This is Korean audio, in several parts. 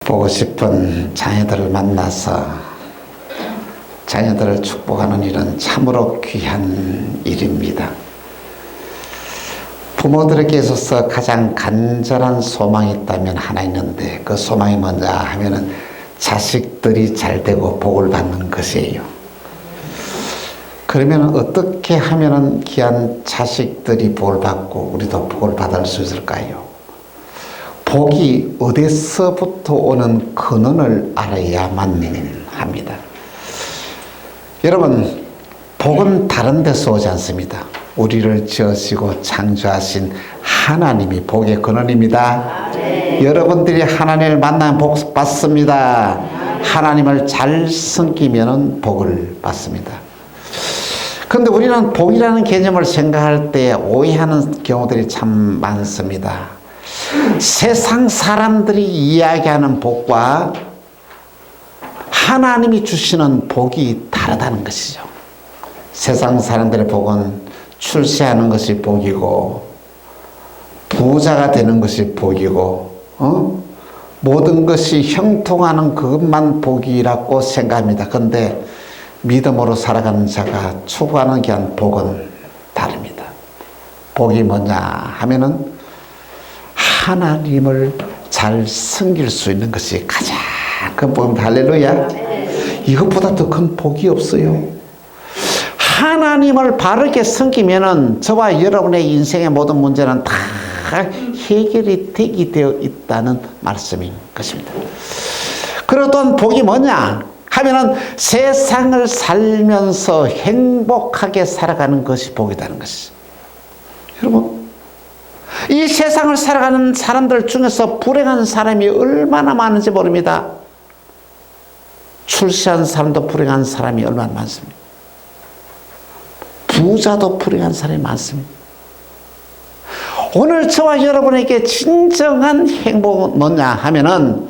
보고 싶은 자녀들을 만나서 자녀들을 축복하는 일은 참으로 귀한 일입니다. 부모들에게 있어서 가장 간절한 소망이 있다면 하나 있는데, 그 소망이 뭐냐 하면은 자식들이 잘 되고 복을 받는 것이에요. 그러면 어떻게 하면은 귀한 자식들이 복을 받고 우리도 복을 받을 수 있을까요? 복이 어디서부터 오는 근원을 알아야만 합니다. 여러분, 복은 다른 데서 오지 않습니다. 우리를 지으시고 창조하신 하나님이 복의 근원입니다. 여러분들이 하나님을 만나면 복 받습니다. 하나님을 잘 섬기면 복을 받습니다. 그런데 우리는 복이라는 개념을 생각할 때 오해하는 경우들이 참 많습니다. 세상 사람들이 이야기하는 복과 하나님이 주시는 복이 다르다는 것이죠. 세상 사람들의 복은 출세하는 것이 복이고, 부자가 되는 것이 복이고, 모든 것이 형통하는 그것만 복이라고 생각합니다. 그런데 믿음으로 살아가는 자가 추구하는 귀한 복은 다릅니다. 복이 뭐냐 하면은 하나님을 잘 섬길 수 있는 것이 가장 큰 복입니다. 할렐루야. 이것보다 더 큰 복이 없어요. 하나님을 바르게 섬기면은 저와 여러분의 인생의 모든 문제는 다 해결이 되게 되어 있다는 말씀인 것입니다. 그리고 또한 복이 뭐냐 하면은 세상을 살면서 행복하게 살아가는 것이 복이라는 것이죠. 여러분, 이 세상을 살아가는 사람들 중에서 불행한 사람이 얼마나 많은지 모릅니다. 출세한 사람도 불행한 사람이 얼마나 많습니다. 부자도 불행한 사람이 많습니다. 오늘 저와 여러분에게 진정한 행복은 뭐냐 하면은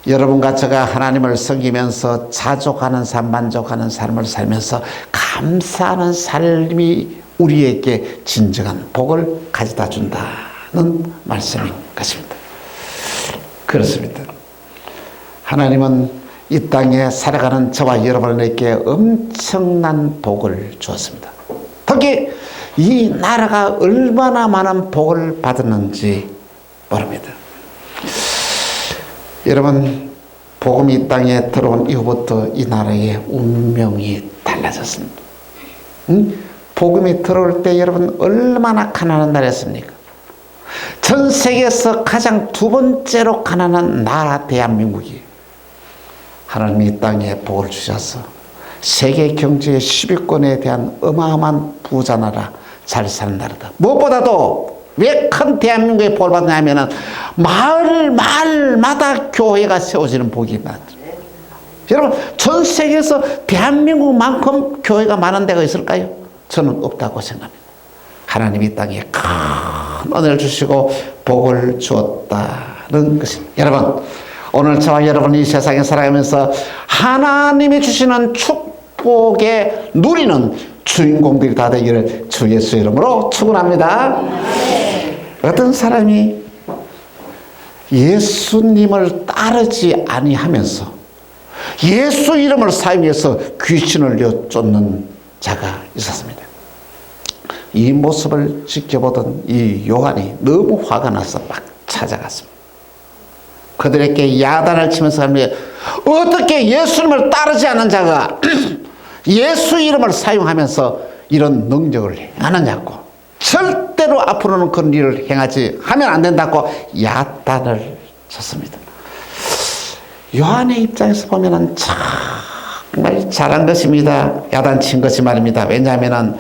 여러분과 제가 하나님을 섬기면서 자족하는 삶, 만족하는 삶을 살면서 감사하는 삶이 우리에게 진정한 복을 가져다 준다는 말씀인 것입니다. 그렇습니다. 하나님은 이 땅에 살아가는 저와 여러분에게 엄청난 복을 주었습니다. 특히 이 나라가 얼마나 많은 복을 받았는지 모릅니다. 여러분, 복음이 이 땅에 들어온 이후부터 이 나라의 운명이 달라졌습니다. 복음이 들어올 때 여러분 얼마나 가난한 나라였습니까? 전 세계에서 가장 두 번째로 가난한 나라 대한민국이 하나님이 이 땅에 복을 주셔서 세계 경제의 10위권에 대한 어마어마한 부자 나라, 잘 사는 나라다. 무엇보다도 왜 큰 대한민국에 복을 받냐면은 마을마다 교회가 세워지는 복이 많다. 여러분, 전 세계에서 대한민국만큼 교회가 많은 데가 있을까요? 저는 없다고 생각합니다. 하나님이 이 땅에 큰 은혜를 주시고 복을 주었다는 것입니다. 여러분, 오늘 저와 여러분이 이 세상에 살아가면서 하나님이 주시는 축복에 누리는 주인공들이 다 되기를 주 예수 이름으로 축원합니다. 어떤 사람이 예수님을 따르지 아니하면서 예수 이름을 사용해서 귀신을 쫓는 자가 있었습니다. 이 모습을 지켜보던 이 요한이 너무 화가 나서 막 찾아갔습니다. 그들에게 야단을 치면서 합니다. 어떻게 예수님을 따르지 않는 자가 예수 이름을 사용하면서 이런 능력을 행하느냐고, 절대로 앞으로는 그런 일을 행하지 하면 안 된다고 야단을 쳤습니다. 요한의 입장에서 보면은 정말 잘한 것입니다. 야단친 것이 말입니다. 왜냐하면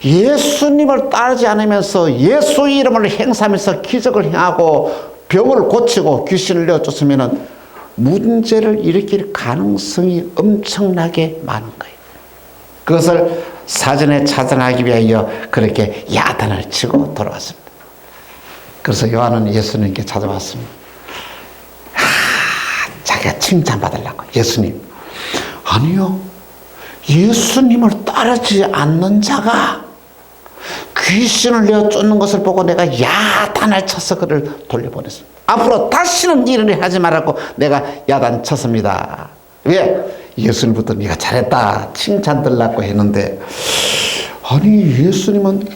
예수님을 따르지 않으면서 예수 이름을 행사하면서 기적을 행하고 병을 고치고 귀신을 내쫓으면 문제를 일으킬 가능성이 엄청나게 많은 거예요. 그것을 사전에 차단하기 위하여 그렇게 야단을 치고 돌아왔습니다. 그래서 요한은 예수님께 찾아왔습니다. 자기가 칭찬받으려고. 예수님, 아니요, 예수님을 따르지 않는 자가 귀신을 내어 쫓는 것을 보고 내가 야단을 쳐서 그를 돌려보냈습니다. 앞으로 다시는 이런 일 하지 말라고 내가 야단 쳤습니다. 왜? 예수님부터 네가 잘했다 칭찬 들라고 했는데, 아니 예수님은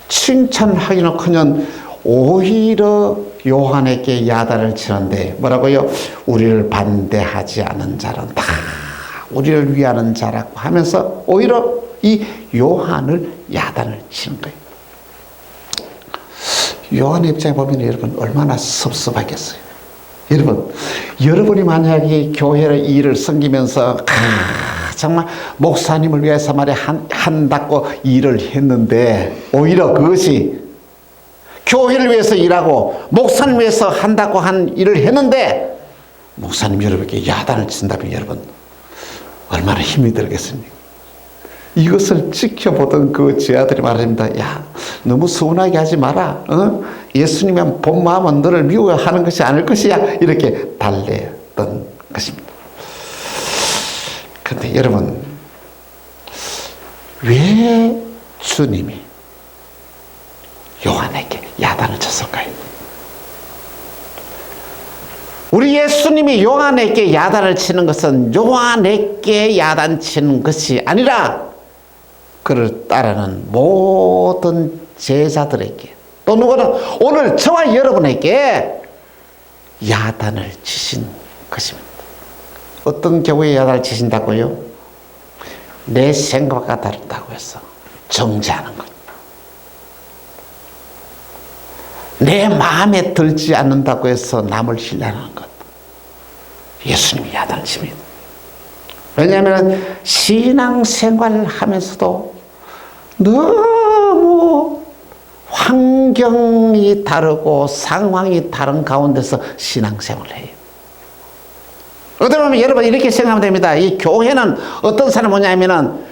칭찬하기는커녕 오히려 요한에게 야단을 치는데 뭐라고요? 우리를 반대하지 않은 자는 다 우리를 위하는 자라고 하면서 오히려 이 요한을 야단을 치는 거예요. 요한의 입장에 보면 여러분 얼마나 섭섭하겠어요. 여러분이 만약에 교회의 일을 섬기면서 정말 목사님을 위해서 말이야 한다고 일을 했는데, 오히려 그것이 교회를 위해서 일하고 목사님 위해서 한다고 한 일을 했는데 목사님 여러분에게 야단을 친다면 여러분 얼마나 힘이 들겠습니까? 이것을 지켜보던 그 제 아들이 말합니다. 야, 너무 서운하게 하지 마라. 예수님의 본 마음은 너를 미워하는 것이 아닐 것이야. 이렇게 달래던 것입니다. 그런데 여러분, 왜 주님이 요한에게 야단을 쳤을까요? 우리 예수님이 요한에게 야단을 치는 것은 요한에게 야단 치는 것이 아니라 그를 따르는 모든 제자들에게, 또 누구는 오늘 저와 여러분에게 야단을 치신 것입니다. 어떤 경우에 야단을 치신다고요? 내 생각과 다르다고 해서 정죄하는 것, 내 마음에 들지 않는다고 해서 남을 신뢰하는 것, 예수님이 야단을 칩니다. 왜냐하면 신앙생활을 하면서도 너무 환경이 다르고 상황이 다른 가운데서 신앙생활을 해요. 어떻게 보면 여러분 이렇게 생각하면 됩니다. 이 교회는 어떤 사람이 뭐냐면은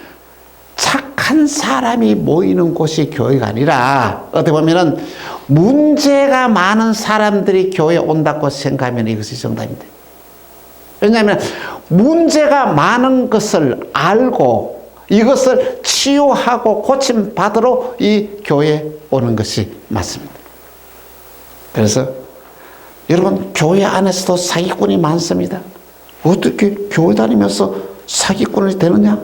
착한 사람이 모이는 곳이 교회가 아니라, 어떻게 보면은 문제가 많은 사람들이 교회에 온다고 생각하면 이것이 정답입니다. 왜냐하면 문제가 많은 것을 알고 이것을 치유하고 고침받으러 이 교회에 오는 것이 맞습니다. 그래서 여러분, 교회 안에서도 사기꾼이 많습니다. 어떻게 교회 다니면서 사기꾼이 되느냐?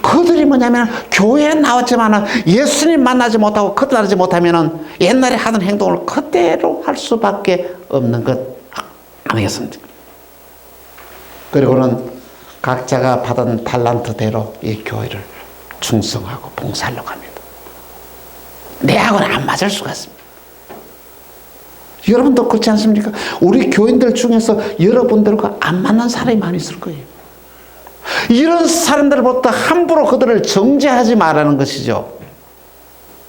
그들이 뭐냐면 교회에 나왔지만 예수님 만나지 못하고 거듭나지 못하면 옛날에 하던 행동을 그대로 할 수밖에 없는 것 아니겠습니까? 그리고는 각자가 받은 달란트대로 이 교회를 충성하고 봉사하려고 합니다. 내하고는 안 맞을 수가 있습니다. 여러분도 그렇지 않습니까? 우리 교인들 중에서 여러분들과 안 맞는 사람이 많이 있을 거예요. 이런 사람들부터 함부로 그들을 정죄하지 말라는 것이죠.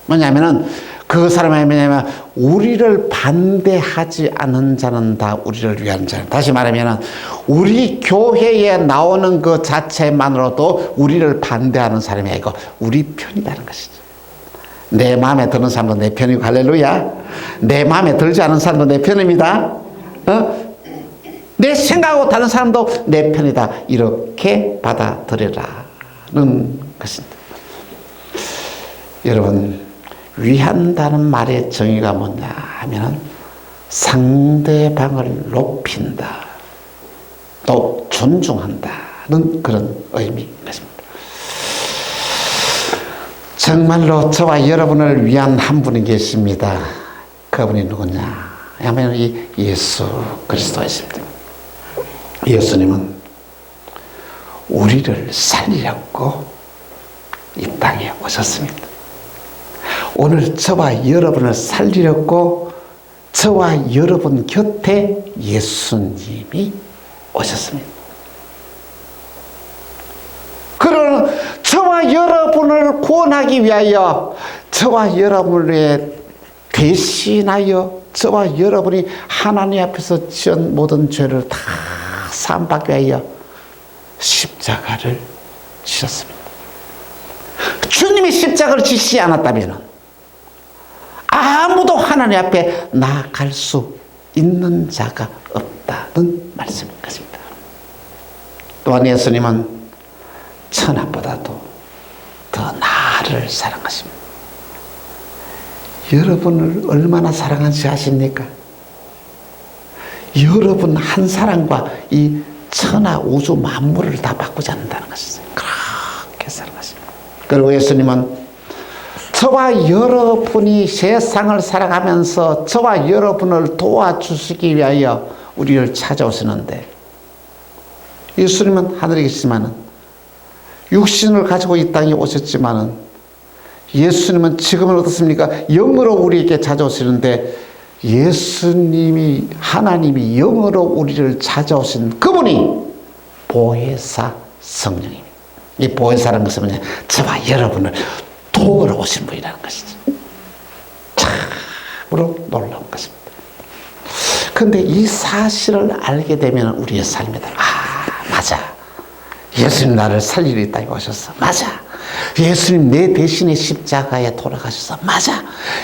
뭐냐면은 그 사람이 뭐냐면 우리를 반대하지 않은 자는 다 우리를 위한 자는, 다시 말하면 우리 교회에 나오는 그 자체만으로도 우리를 반대하는 사람이 아니고 우리 편이라는 것이죠. 내 마음에 드는 사람도 내 편이고, 할렐루야. 내 마음에 들지 않은 사람도 내 편입니다. 내 생각하고 다른 사람도 내 편이다, 이렇게 받아들여라는 것입니다. 여러분, 위한다는 말의 정의가 뭐냐 하면 상대방을 높인다, 또 존중한다는 그런 의미인 것입니다. 정말로 저와 여러분을 위한 한 분이 계십니다. 그분이 누구냐 하면 이 예수 그리스도이십니다. 예수님은 우리를 살리려고 이 땅에 오셨습니다. 오늘 저와 여러분을 살리려고 저와 여러분 곁에 예수님이 오셨습니다. 그러나 저와 여러분을 구원하기 위하여 저와 여러분의 대신하여 저와 여러분이 하나님 앞에서 지은 모든 죄를 다 사함받기 위하여 십자가를 지셨습니다. 주님이 십자가를 지시지 않았다면 아무도 하나님 앞에 나아갈 수 있는 자가 없다는 말씀인 것입니다. 또한 예수님은 천하보다도 더 나를 사랑하십니다. 여러분을 얼마나 사랑하는지 아십니까? 여러분 한 사람과 이 천하 우주 만물을 다 바꾸지 않는다는 것이죠. 그렇게 사랑하십니다. 그리고 예수님은 저와 여러분이 세상을 살아가면서 저와 여러분을 도와주시기 위하여 우리를 찾아오시는데, 예수님은 하늘에 계시지만은 육신을 가지고 이 땅에 오셨지만은 예수님은 지금은 어떻습니까? 영으로 우리에게 찾아오시는데, 예수님이 하나님이 영으로 우리를 찾아오신 그분이 보혜사 성령입니다. 이 보혜사라는 것은 뭐냐? 저와 여러분을 도우러 오신 분이라는 것이죠. 참으로 놀라운 것입니다. 그런데 이 사실을 알게 되면 우리의 삶에다, 맞아, 예수님 나를 살리러 이 땅에 오셨어. 맞아, 예수님 내 대신에 십자가에 돌아가셔서. 맞아,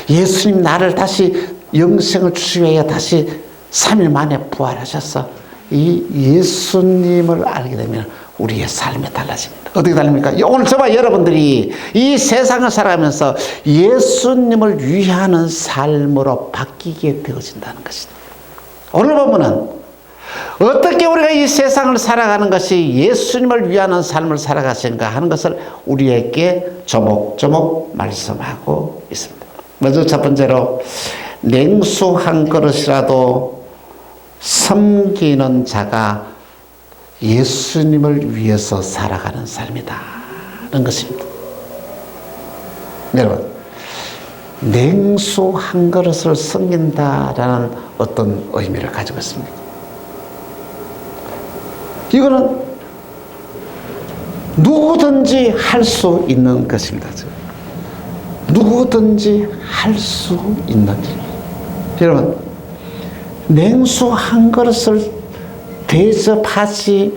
예수님 나를 다시 영생을 주시기 위해 다시 3일 만에 부활하셨어. 이 예수님을 알게 되면 우리의 삶이 달라집니다. 어떻게 달립니까? 오늘 저와 여러분들이 이 세상을 살아가면서 예수님을 위하는 삶으로 바뀌게 되어진다는 것이다. 오늘 보면은 어떻게 우리가 이 세상을 살아가는 것이 예수님을 위하는 삶을 살아가신가 하는 것을 우리에게 조목조목 말씀하고 있습니다. 먼저 첫 번째로, 냉수 한 그릇이라도 섬기는 자가 예수님을 위해서 살아가는 삶이다는 것입니다. 여러분, 냉수 한 그릇을 섬긴다라는 어떤 의미를 가지고 있습니다. 이거는 누구든지 할 수 있는 것입니다. 누구든지 할 수 있는 일. 여러분, 냉수 한 그릇을 대접하지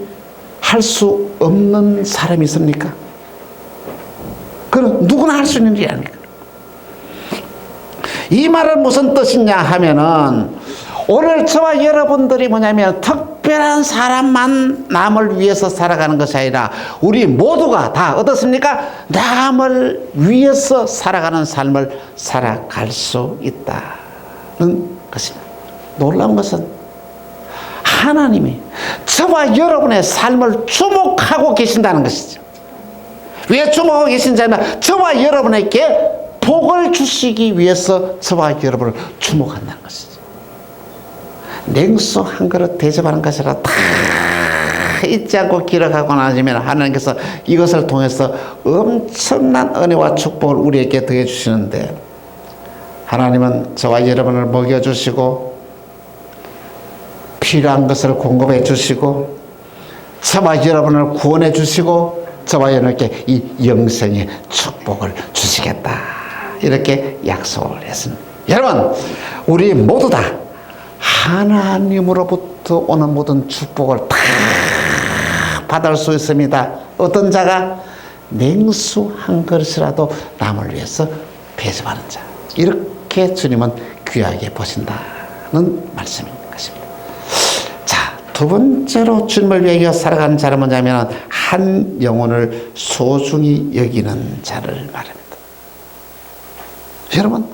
할 수 없는 사람이 있습니까? 그건 누구나 할 수 있는 일이 아닙니까? 이 말은 무슨 뜻이냐 하면은, 오늘 저와 여러분들이 뭐냐면 특별한 사람만 남을 위해서 살아가는 것이 아니라 우리 모두가 다 어떻습니까? 남을 위해서 살아가는 삶을 살아갈 수 있다는 것입니다. 놀라운 것은 하나님이 저와 여러분의 삶을 주목하고 계신다는 것이죠. 왜 주목하고 계신지 아니면 저와 여러분에게 복을 주시기 위해서 저와 여러분을 주목한다는 것이죠. 냉수 한 그릇 대접하는 것이라 다 잊지 않고 기록하고 나시면 하나님께서 이것을 통해서 엄청난 은혜와 축복을 우리에게 더해 주시는데, 하나님은 저와 여러분을 먹여주시고 필요한 것을 공급해 주시고 저와 여러분을 구원해 주시고 저와 여러분에게 이 영생의 축복을 주시겠다, 이렇게 약속을 했습니다. 여러분, 우리 모두 다 하나님으로부터 오는 모든 축복을 다 받을 수 있습니다. 어떤 자가? 냉수 한 그릇이라도 남을 위해서 대접하는 자. 이렇게 주님은 귀하게 보신다는 말씀인 것입니다. 자, 두 번째로 주님을 위하여 살아가는 자는 뭐냐면 한 영혼을 소중히 여기는 자를 말합니다. 여러분,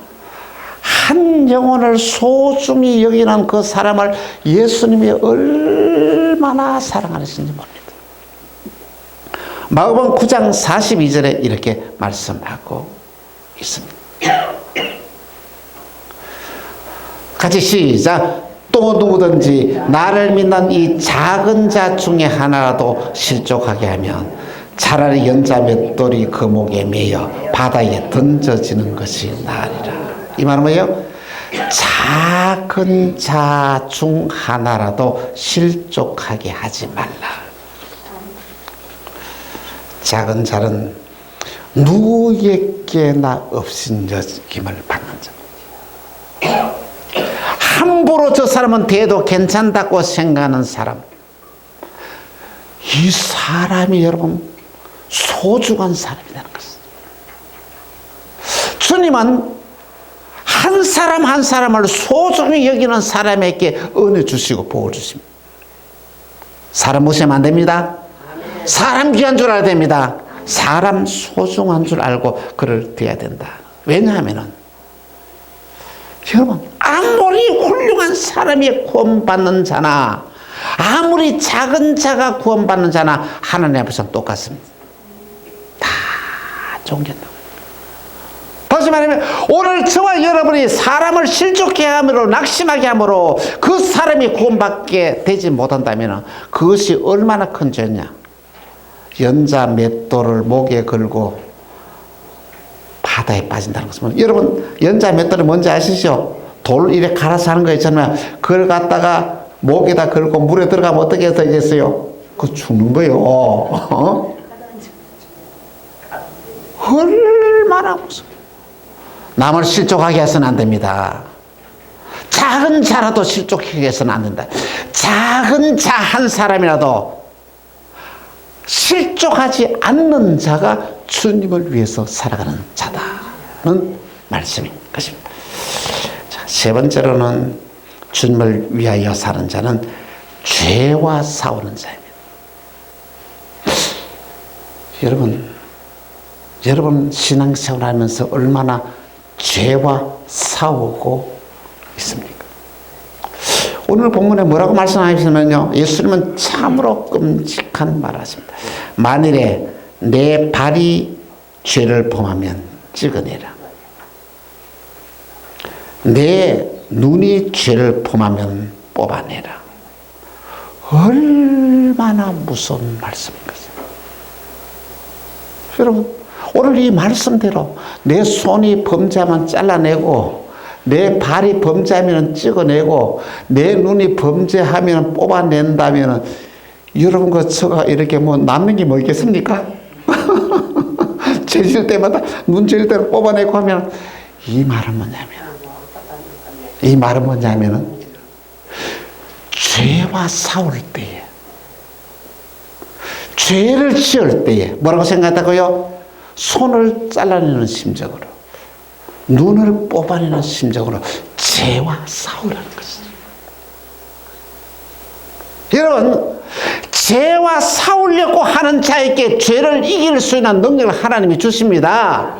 한 영혼을 소중히 여기는 그 사람을 예수님이 얼마나 사랑하시는지 모릅니다. 마가복음 9장 42절에 이렇게 말씀하고 있습니다. 같이 시작. 또 누구든지 나를 믿는 이 작은 자 중에 하나라도 실족하게 하면 차라리 연자 맷돌이 그 목에 매여 바다에 던져지는 것이 나으리라. 이 말은 뭐예요? 작은 자 중 하나라도 실족하게 하지 말라. 작은 자는 누구에게나 없인 여김을 받는 자. 함부로 저 사람은 대도 괜찮다고 생각하는 사람. 이 사람이 여러분 소중한 사람이라는 것입니다. 주님은 한 사람 한 사람을 소중히 여기는 사람에게 은혜 주시고 복을 주십니다. 사람 무시하면 안 됩니다. 사람 귀한 줄 알아야 됩니다. 사람 소중한 줄 알고 그를 대해야 된다. 왜냐하면 여러분, 아무리 훌륭한 사람이 구원받는 자나 아무리 작은 자가 구원받는 자나 하나님 앞에서 똑같습니다. 다 존경한다. 다시 말하면 오늘 저와 여러분이 사람을 실족해 함으로 낙심하게 함으로 그 사람이 구원받게 되지 못한다면 그것이 얼마나 큰 죄냐. 연자 맷돌을 목에 걸고 바다에 빠진다는 것은, 여러분 연자 맷돌이 뭔지 아시죠? 돌 이렇게 갈아서 하는 거 있잖아요. 그걸 갖다가 목에다 걸고 물에 들어가면 어떻게 되겠어요? 그거 죽는 거예요. 얼마나 무서워. 남을 실족하게 해서는 안 됩니다. 작은 자라도 실족하게 해서는 안 된다. 작은 자 한 사람이라도 실족하지 않는 자가 주님을 위해서 살아가는 자다는 말씀인 것입니다. 자, 세 번째로는 주님을 위하여 사는 자는 죄와 싸우는 자입니다. 여러분 신앙생활 하면서 얼마나 죄와 싸우고 있습니까? 오늘 본문에 뭐라고 말씀하시면요, 예수님은 참으로 끔찍한 말을 하십니다. 만일에 내 발이 죄를 범하면 찍어내라. 내 눈이 죄를 범하면 뽑아내라. 얼마나 무서운 말씀인가. 여러분, 오늘 이 말씀대로 내 손이 범죄하면 잘라내고, 내 발이 범죄하면 찍어내고, 내 눈이 범죄하면 뽑아낸다면, 여러분과 저가 이렇게 뭐 남는 게 뭐 있겠습니까? 죄질 때마다 눈 죄질 때를 뽑아내고 하면, 이 말은 뭐냐면, 죄와 싸울 때에, 죄를 지을 때에 뭐라고 생각하고요? 손을 잘라내는 심정으로, 눈을 뽑아내는 심정으로 죄와 싸우라는 것이죠. 여러분, 죄와 싸우려고 하는 자에게 죄를 이길 수 있는 능력을 하나님이 주십니다.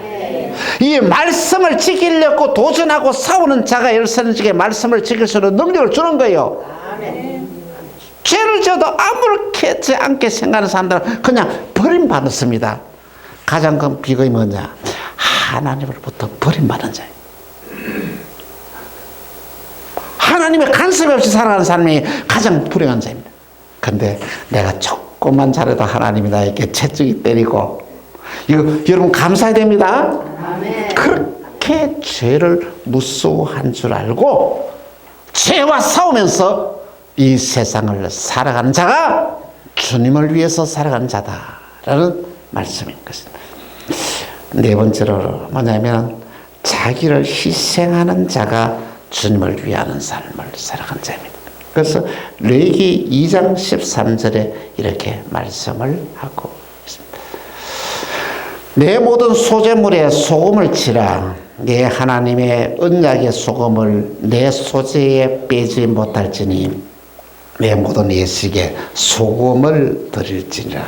이 말씀을 지키려고 도전하고 싸우는 자가 열선지게 말씀을 지킬 수 있는 능력을 주는 거예요. 죄를 져도 아무렇지 않게 생각하는 사람들은 그냥 버림받았습니다. 가장 큰 비극이 뭐냐? 하나님으로부터 버림받은 자예요. 하나님의 간섭이 없이 살아가는 사람이 가장 불행한 자입니다. 근데 내가 조금만 잘해도 하나님이 나에게 채찍이 때리고, 이거 여러분 감사해야 됩니다. 그렇게 죄를 무서워한 줄 알고 죄와 싸우면서 이 세상을 살아가는 자가 주님을 위해서 살아가는 자다라는 말씀인 것입니다. 네 번째로 뭐냐면 자기를 희생하는 자가 주님을 위하는 삶을 살아가는 자입니다. 그래서 레위기 2장 13절에 이렇게 말씀을 하고 있습니다. 내 모든 소재물에 소금을 치라. 내 하나님의 언약의 소금을 내 소재에 빼지 못할지니 내 모든 예식에 소금을 드릴지니라.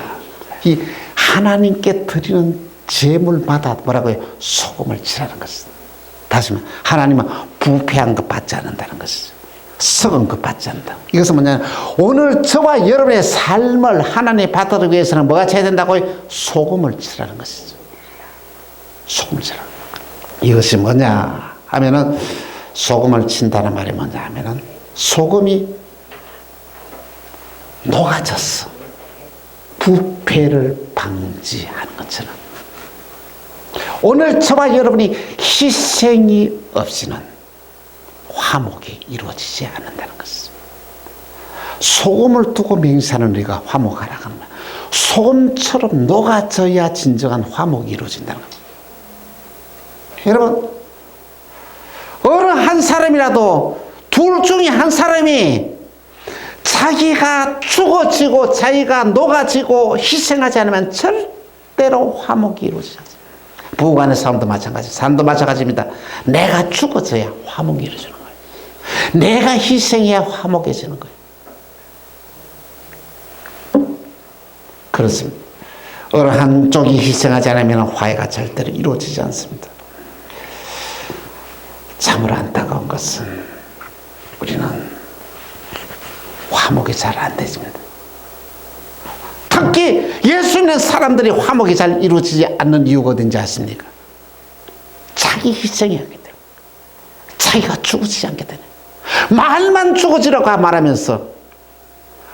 이 하나님께 드리는 제물마다 뭐라고요? 소금을 치라는 것입니다. 다시 말하면 하나님은 부패한 것 받지 않는다는 것이죠. 썩은 것 받지 않는다. 이것은 뭐냐면 오늘 저와 여러분의 삶을 하나님 받기 위해서는 뭐가 쳐야 된다고요? 소금을 치라는 것이죠. 소금을 치라. 이것이 뭐냐 하면은, 소금을 친다는 말이 뭐냐 하면은 소금이 녹아졌어. 부패를 방지하는 것처럼 오늘 저와 여러분이 희생이 없이는 화목이 이루어지지 않는다는 것입니다. 소금을 두고 맹세하는 우리가 화목하라고 하는 거예요. 소금처럼 녹아져야 진정한 화목이 이루어진다는 겁니다. 여러분, 어느 한 사람이라도 둘 중에 한 사람이 자기가 죽어지고 자기가 녹아지고 희생하지 않으면 절대로 화목이 이루어지지 않습니다. 부부간의 싸움도 마찬가지, 삶도 마찬가지입니다. 내가 죽어져야 화목이 이루어지는 거예요. 내가 희생해야 화목해지는 거예요. 그렇습니다. 어느 한쪽이 희생하지 않으면 화해가 절대로 이루어지지 않습니다. 참으로 안타까운 것은 것은 우리는 화목이 잘 안 되집니다. 특히 예수 믿는 사람들이 화목이 잘 이루어지지 않는 이유가 어딘지 아십니까? 자기 희생이 하기 때문에, 자기가 죽어지지 않기 때문에, 말만 죽어지라고 말하면서,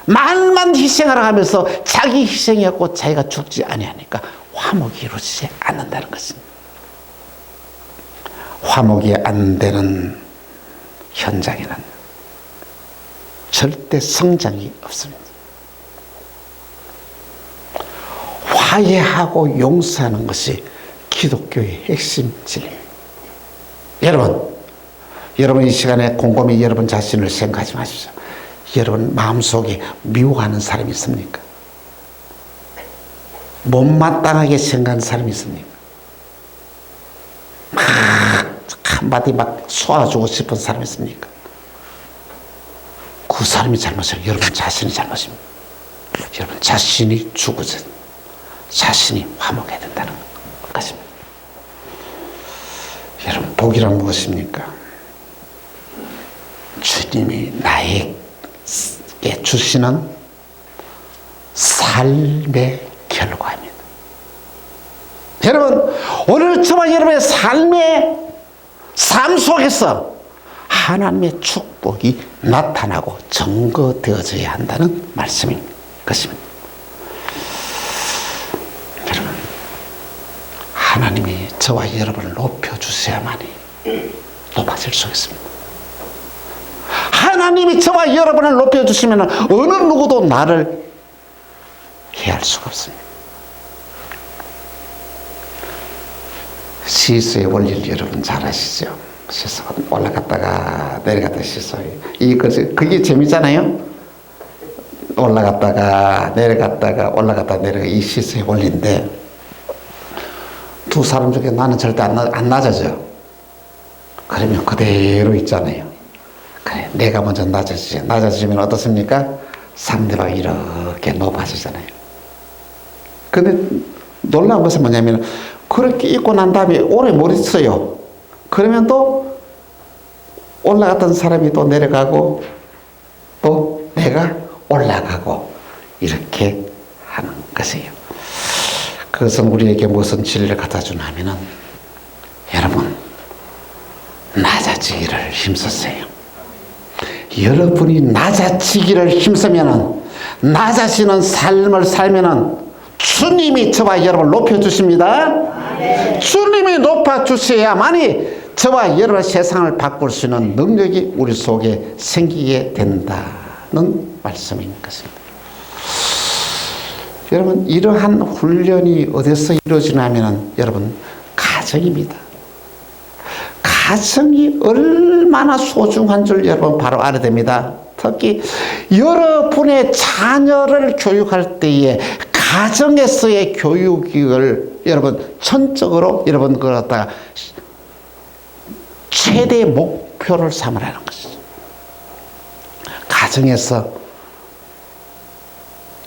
말만 희생하라고 하면서 자기 희생이었고 자기가 죽지 아니하니까 화목이 이루어지지 않는다는 것입니다. 화목이 안 되는 현장에는 절대 성장이 없습니다. 화해하고 용서하는 것이 기독교의 핵심 진리입니다. 여러분 이 시간에 곰곰이 여러분 자신을 생각하지 마십시오. 여러분 마음속에 미워하는 사람이 있습니까? 못마땅하게 생각하는 사람이 있습니까? 막 한마디 막 쏘아주고 싶은 사람이 있습니까? 그 사람이 잘못이에요. 여러분 자신이 잘못입니다. 여러분 자신이 죽어서 자신이 화목해야 된다는 것입니다. 여러분 복이란 무엇입니까? 주님이 나에게 주시는 삶의 결과입니다. 여러분 오늘 저와 여러분의 삶 속에서 하나님의 축복이 나타나고 증거되어져야 한다는 말씀인 것입니다. 여러분 하나님이 저와 여러분을 높여주셔야만이 높아질 수 있습니다. 하나님이 저와 여러분을 높여주시면 어느 누구도 나를 해할 수가 없습니다. 시소의 원리를 여러분 잘 아시죠? 시소가 올라갔다가 내려갔다 시소. 그게 재미잖아요? 올라갔다가 내려갔다가 올라갔다 내려가 이 시소의 원리인데 두 사람 중에 나는 절대 안 낮아져. 그러면 그대로 있잖아요. 그래, 내가 먼저 낮아지지. 낮아지면 어떻습니까? 상대방이 이렇게 높아지잖아요. 근데 놀라운 것은 뭐냐면 그렇게 입고 난 다음에 오래 못 있어요. 그러면 또 올라갔던 사람이 또 내려가고 또 내가 올라가고 이렇게 하는 것이에요. 그것은 우리에게 무슨 진리를 갖다 주나 하면은 여러분 낮아지기를 힘쓰세요. 여러분이 낮아지기를 힘쓰면은 낮아지는 삶을 살면은 주님이 저와 여러분을 높여주십니다. 네. 주님이 높아주셔야만이 저와 여러분의 세상을 바꿀 수 있는 능력이 우리 속에 생기게 된다는 말씀인 것입니다. 여러분 이러한 훈련이 어디서 이루어지냐면 여러분 가정입니다. 가정이 얼마나 소중한 줄 여러분 바로 알아야 됩니다. 특히 여러분의 자녀를 교육할 때에 가정에서의 교육을 여러분 전적으로 여러분 그걸 갖다가 최대 목표를 삼으라는 것이죠. 가정에서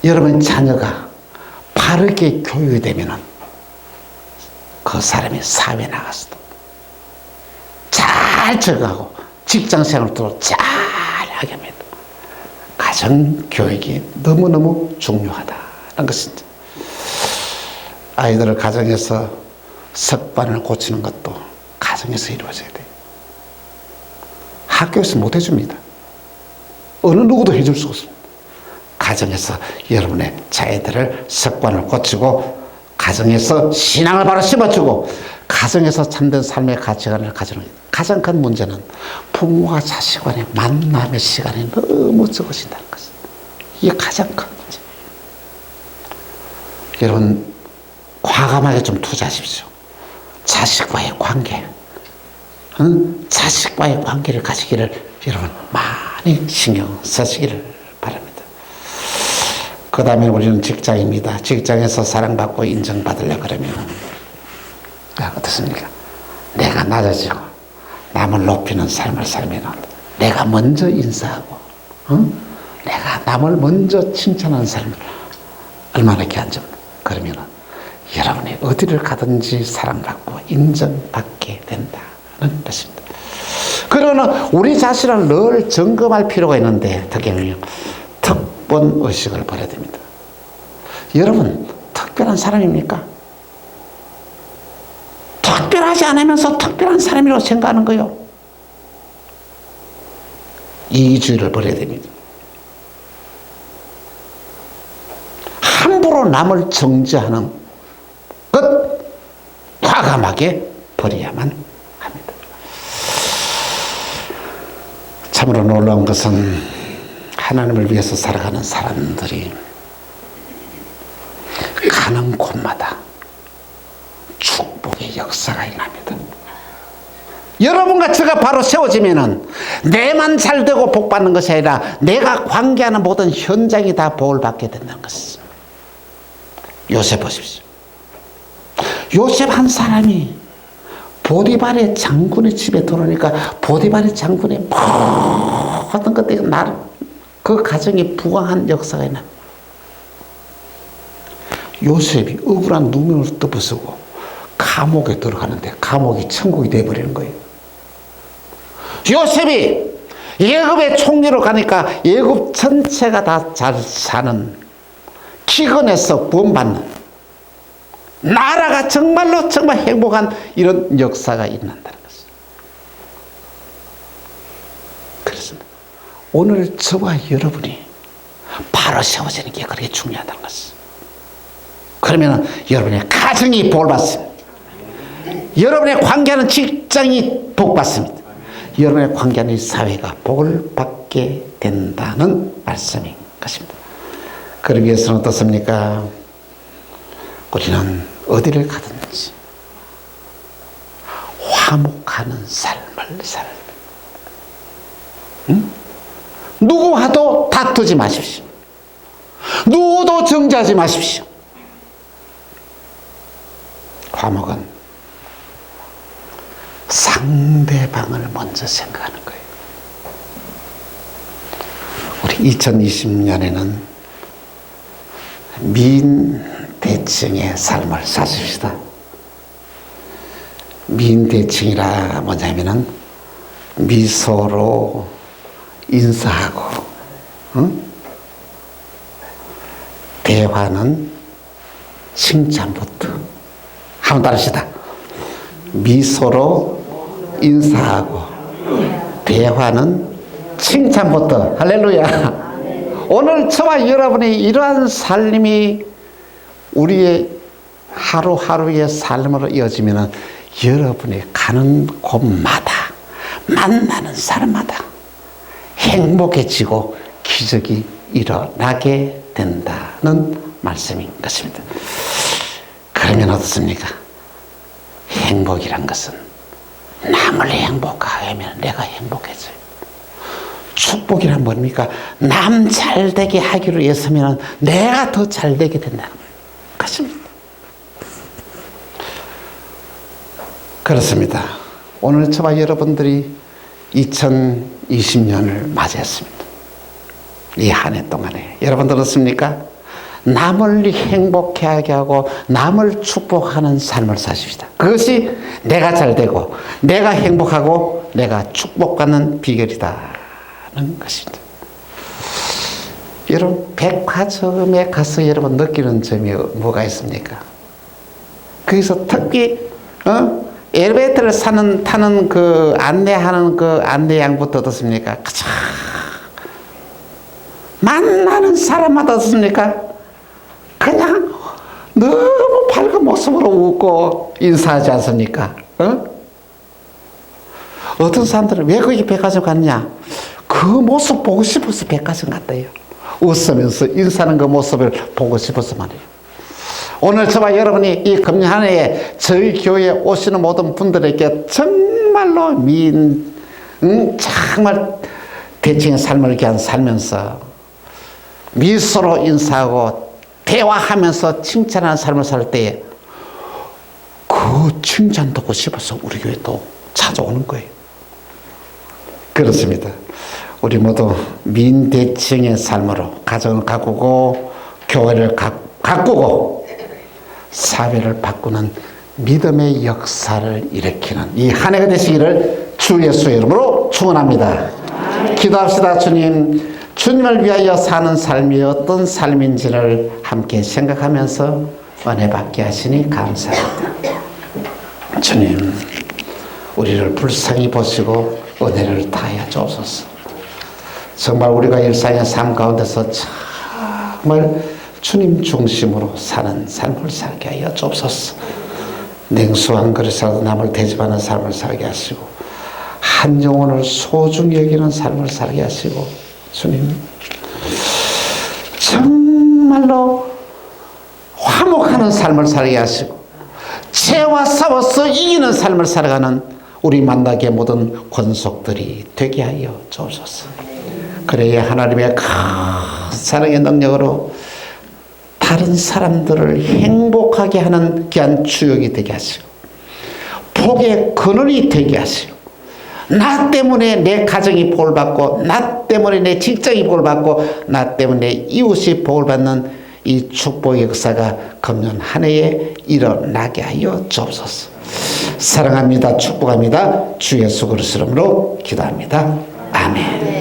여러분 자녀가 바르게 교육이 되면은 그 사람이 사회에 나가서도 잘 적응하고 직장 생활도 잘 하게 합니다. 가정 교육이 너무너무 중요하다는 것입니다. 아이들을 가정에서 습관을 고치는 것도 가정에서 이루어져야 돼요. 학교에서 못 해줍니다. 어느 누구도 해줄 수 없습니다. 가정에서 여러분의 자녀들을 습관을 고치고 가정에서 신앙을 바로 심어주고 가정에서 참된 삶의 가치관을 가지는 가장 큰 문제는 부모와 자식 간의 만남의 시간이 너무 적어진다는 것입니다. 이게 가장 큰 문제. 여러분 과감하게 좀 투자하십시오. 자식과의 관계, 자식과의 관계를 가지기를 여러분 많이 신경 쓰시기를 바랍니다. 그 다음에 우리는 직장입니다. 직장에서 사랑받고 인정받으려고 그러면 어떻습니까? 내가 낮아지고 남을 높이는 삶을 살면 내가 먼저 인사하고 내가 남을 먼저 칭찬하는 삶을 얼마나 귀한지 그러면 여러분이 어디를 가든지 사랑받고 인정받게 된다는 것입니다. 그러나 우리 자신을 늘 점검할 필요가 있는데, 특히는요, 특본 의식을 버려야 됩니다. 여러분, 특별한 사람입니까? 특별하지 않으면서 특별한 사람이라고 생각하는 거요. 이기주의를 버려야 됩니다. 함부로 남을 정죄하는 것 과감하게 버려야만 합니다. 참으로 놀라운 것은 하나님을 위해서 살아가는 사람들이 가는 곳마다 축복의 역사가 일어납니다. 여러분과 제가 바로 세워지면은 내만 잘되고 복받는 것이 아니라 내가 관계하는 모든 현장이 다 복을 받게 된다는 것이죠. 요셉 보십시오. 요셉 한 사람이 보디발의 장군의 집에 들어오니까 보디발의 장군의 모든 것들이 그 가정이 부강한 역사가 있나. 요셉이 억울한 누명을 덮어쓰고 감옥에 들어가는데 감옥이 천국이 되어버리는 거예요. 요셉이 애굽의 총리로 가니까 애굽 전체가 다 잘 사는, 기근에서 구원받는, 나라가 정말로 정말 행복한 이런 역사가 일어난다는 것입니다. 그렇습니다. 오늘 저와 여러분이 바로 세워지는 게 그렇게 중요하다는 것입니다. 그러면 여러분의 가정이 복을 받습니다. 여러분의 관계하는 직장이 복 받습니다. 여러분의 관계하는 사회가 복을 받게 된다는 말씀인 것입니다. 그러기 위해서는 어떻습니까? 우리는 어디를 가든지 화목하는 삶을 살아야 됩니다. 응? 누구와도 다투지 마십시오. 누구도 정죄하지 마십시오. 화목은 상대방을 먼저 생각하는 거예요. 우리 2020년에는 미인 대칭의 삶을 사십시다. 미인 대칭이라 뭐냐면은 미소로 인사하고, 응? 대화는 칭찬부터. 한번 따르시다. 미소로 인사하고 대화는 칭찬부터. 할렐루야. 오늘 저와 여러분의 이러한 삶이 우리의 하루하루의 삶으로 이어지면 여러분이 가는 곳마다 만나는 사람마다 행복해지고 기적이 일어나게 된다는 말씀인 것입니다. 그러면 어떻습니까? 행복이란 것은 남을 행복하게 하면 내가 행복해져요. 축복이란 뭡니까? 남 잘되게 하기로 위해서면 내가 더 잘되게 된다는 거예요. 그렇습니다. 그렇습니다. 오늘 저와 여러분들이 2020년을 맞이했습니다. 이 한 해 동안에 여러분 들었습니까? 남을 행복하게 하고 남을 축복하는 삶을 사십시다. 그것이 내가 잘되고 내가 행복하고 내가 축복받는 비결이다는 것입니다. 여러분 백화점에 가서 여러분 느끼는 점이 뭐가 있습니까? 거기서 특히 엘리베이터를 타는 그 안내하는 그 안내양부터 어떻습니까? 만나는 사람마다 어떻습니까? 그냥 너무 밝은 모습으로 웃고 인사하지 않습니까? 어떤 사람들은 왜 거기 백화점 갔냐? 그 모습 보고 싶어서 백화점 갔대요. 웃으면서 인사하는 그 모습을 보고 싶어서 말이에요. 오늘 저와 여러분이 이 금년 한 해에 저희 교회에 오시는 모든 분들에게 정말로 정말 대칭의 삶을 그냥 살면서 미소로 인사하고 대화하면서 칭찬하는 삶을 살 때에 그 칭찬 듣고 싶어서 우리 교회 또 찾아오는 거예요. 그렇습니다. 우리 모두 민대칭의 삶으로 가정을 가꾸고 교회를 가꾸고 사회를 바꾸는 믿음의 역사를 일으키는 이 한 해가 되시기를 주 예수의 이름으로 축원합니다. 기도합시다. 주님, 주님을 위하여 사는 삶이 어떤 삶인지를 함께 생각하면서 은혜 받게 하시니 감사합니다. 주님, 우리를 불쌍히 보시고 은혜를 다하여 주옵소서. 정말 우리가 일상의 삶 가운데서 정말 주님 중심으로 사는 삶을 살게 하여 주옵소서. 냉수한 그릇이라도 남을 대접하는 삶을 살게 하시고 한 영혼을 소중히 여기는 삶을 살게 하시고 주님 정말로 화목하는 삶을 살게 하시고 죄와 싸워서 이기는 삶을 살아가는 우리 만나게 모든 권속들이 되게 하여 주옵소서. 그래야 하나님의 큰 사랑의 능력으로 다른 사람들을 행복하게 하는 귀한 주역이 되게 하시고 복의 근원이 되게 하시고 나 때문에 내 가정이 복을 받고 나 때문에 내 직장이 복을 받고 나 때문에 이웃이 복을 받는 이 축복의 역사가 금년 한 해에 일어나게 하여 주옵소서. 사랑합니다. 축복합니다. 주 예수 그리스도 이름으로 기도합니다. 아멘.